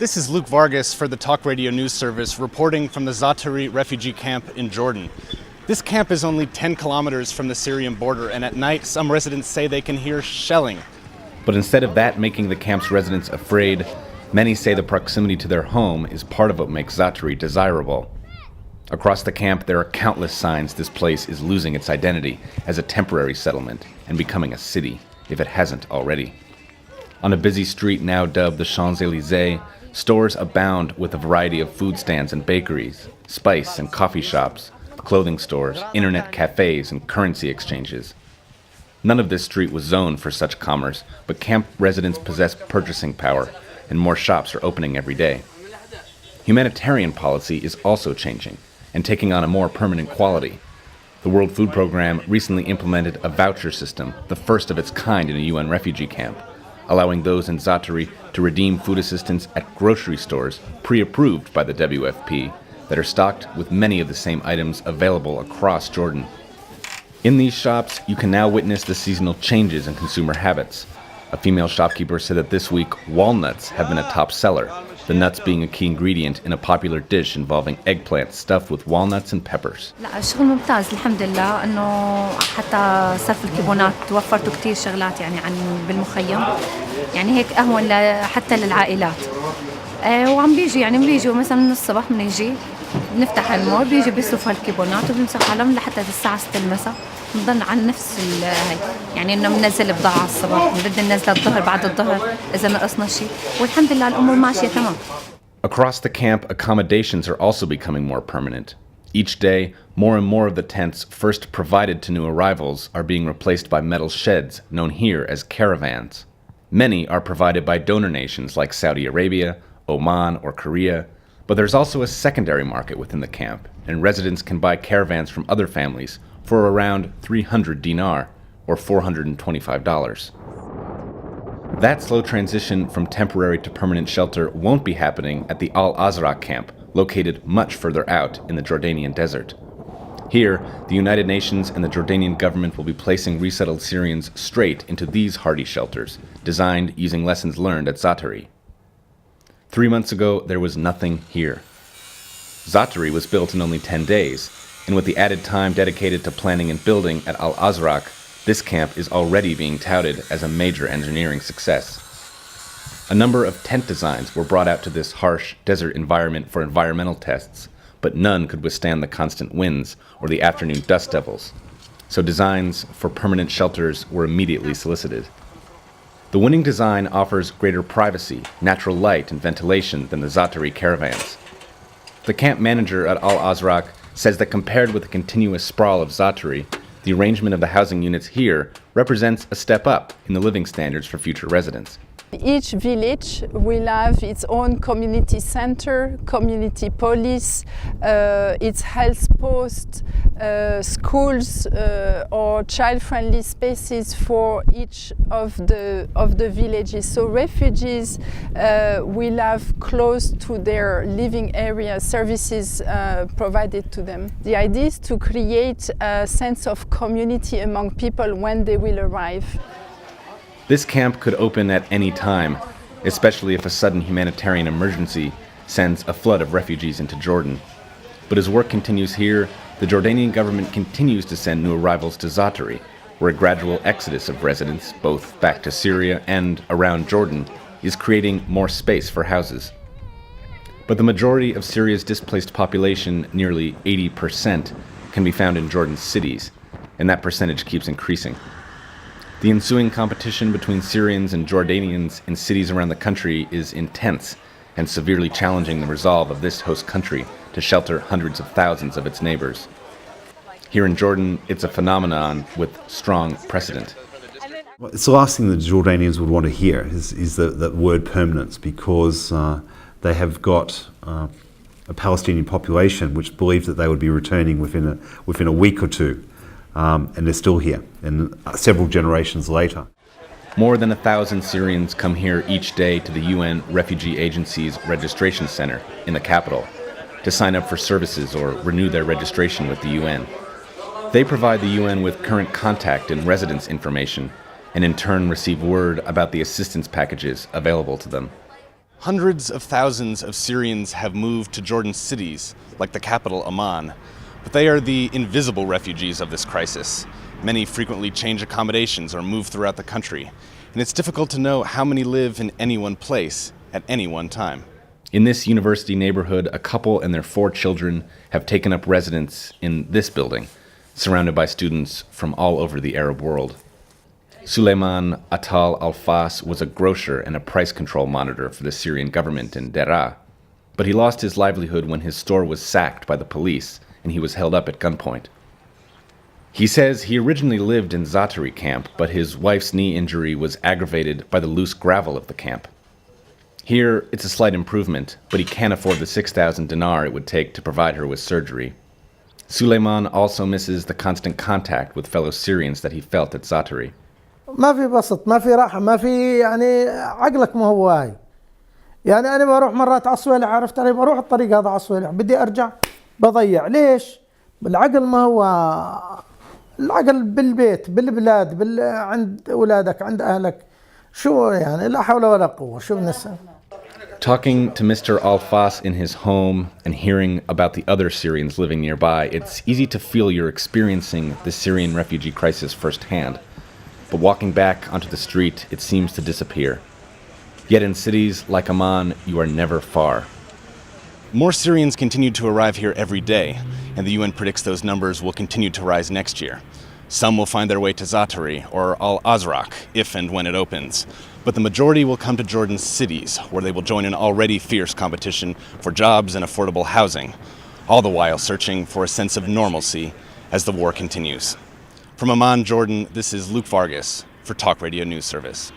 This is Luke Vargas for the Talk Radio News Service reporting from the Za'atari refugee camp in Jordan. This camp is only 10 kilometers from the Syrian border, and at night some residents say they can hear shelling. But instead of that making the camp's residents afraid, many say the proximity to their home is part of what makes Za'atari desirable. Across the camp, there are countless signs this place is losing its identity as a temporary settlement and becoming a city, if it hasn't already. On a busy street now dubbed the Champs-Élysées, stores abound with a variety of food stands and bakeries, spice and coffee shops, clothing stores, internet cafes, and currency exchanges. None of this street was zoned for such commerce, but camp residents possess purchasing power, and more shops are opening every day. Humanitarian policy is also changing and taking on a more permanent quality. The World Food Programme recently implemented a voucher system, the first of its kind in a UN refugee camp, allowing those in Za'atari to redeem food assistance at grocery stores pre-approved by the WFP that are stocked with many of the same items available across Jordan. In these shops, you can now witness the seasonal changes in consumer habits. A female shopkeeper said that this week, walnuts have been a top seller, the nuts being a key ingredient in a popular dish involving eggplant stuffed with walnuts and peppers. لا الشغل ممتاز الحمد لله انه حتى صرف الكيبونات توفرتوا كثير شغلات يعني عن بالمخيم يعني هيك اهون حتى للعائلات وعم بيجوا مثلا من الصبح بنيجي بنفتح المول بيجي بيصرفوا هالكيبونات وبنمسح عليهم لحتى الساعة 6 المساء بنضل عن نفس هي يعني انه بننزل بضاعة على الصبح بنرد ننزل الظهر بعد الظهر اذا نقصنا شيء والحمد لله الامور ماشية تمام. Across the camp, accommodations are also becoming more permanent. Each day, more and more of the tents first provided to new arrivals are being replaced by metal sheds, known here as caravans. Many are provided by donor nations like Saudi Arabia, Oman, or Korea, but there's also a secondary market within the camp, and residents can buy caravans from other families for around 300 dinar, or $425. That slow transition from temporary to permanent shelter won't be happening at the Al-Azraq camp, located much further out in the Jordanian desert. Here, the United Nations and the Jordanian government will be placing resettled Syrians straight into these hardy shelters, designed using lessons learned at Za'atari. 3 months ago, there was nothing here. Za'atari was built in only 10 days, and with the added time dedicated to planning and building at Al-Azraq, this camp is already being touted as a major engineering success. A number of tent designs were brought out to this harsh desert environment for environmental tests, but none could withstand the constant winds or the afternoon dust devils. So designs for permanent shelters were immediately solicited. The winning design offers greater privacy, natural light, and ventilation than the Za'atari caravans. The camp manager at Al-Azraq says that compared with the continuous sprawl of Za'atari, the arrangement of the housing units here represents a step up in the living standards for future residents. Each village will have its own community center, community police, its health post, schools or child-friendly spaces for each of the villages. So refugees will have close to their living area services provided to them. The idea is to create a sense of community among people when they will arrive. This camp could open at any time, especially if a sudden humanitarian emergency sends a flood of refugees into Jordan. But as work continues here, the Jordanian government continues to send new arrivals to Za'atari, where a gradual exodus of residents, both back to Syria and around Jordan, is creating more space for houses. But the majority of Syria's displaced population, nearly 80%, can be found in Jordan's cities, and that percentage keeps increasing. The ensuing competition between Syrians and Jordanians in cities around the country is intense and severely challenging the resolve of this host country to shelter hundreds of thousands of its neighbors. Here in Jordan, it's a phenomenon with strong precedent. It's the last thing that Jordanians would want to hear is the word permanence, because they have got a Palestinian population which believed that they would be returning within a week or two. And they're still here, and several generations later. More than 1,000 Syrians come here each day to the UN Refugee Agency's registration center in the capital to sign up for services or renew their registration with the UN. They provide the UN with current contact and residence information, and in turn receive word about the assistance packages available to them. Hundreds of thousands of Syrians have moved to Jordan's cities, like the capital Amman, but they are the invisible refugees of this crisis. Many frequently change accommodations or move throughout the country, and it's difficult to know how many live in any one place at any one time. In this university neighborhood, a couple and their 4 children have taken up residence in this building, surrounded by students from all over the Arab world. Suleiman Atal Al-Fas was a grocer and a price control monitor for the Syrian government in Deraa, but he lost his livelihood when his store was sacked by the police and he was held up at gunpoint. He says he originally lived in Za'atari camp, but his wife's knee injury was aggravated by the loose gravel of the camp. Here, it's a slight improvement, but he can't afford the 6,000 dinar it would take to provide her with surgery. Suleiman also misses the constant contact with fellow Syrians that he felt at Za'atari. ما في بسط، ما في راحة، ما في يعني عقلك ما هو واعي. يعني أنا بروح مرات عصويلع، عرفت علي، بروح الطريق هذا عصويلع، بدي أرجع بضيع، ليش؟ بالعقل ما هو العقل بالبيت، بالبلاد، عند أولادك، عند أهلك، شو يعني لا حول ولا قوة، شو بنسأل. Talking to Mr. Al-Fas in his home and hearing about the other Syrians living nearby, it's easy to feel you're experiencing the Syrian refugee crisis firsthand. But walking back onto the street, it seems to disappear. Yet in cities like Amman, you are never far. More Syrians continue to arrive here every day, and the UN predicts those numbers will continue to rise next year. Some will find their way to Za'atari or Al-Azraq, if and when it opens. But the majority will come to Jordan's cities, where they will join an already fierce competition for jobs and affordable housing, all the while searching for a sense of normalcy as the war continues. From Amman, Jordan, this is Luke Vargas for Talk Radio News Service.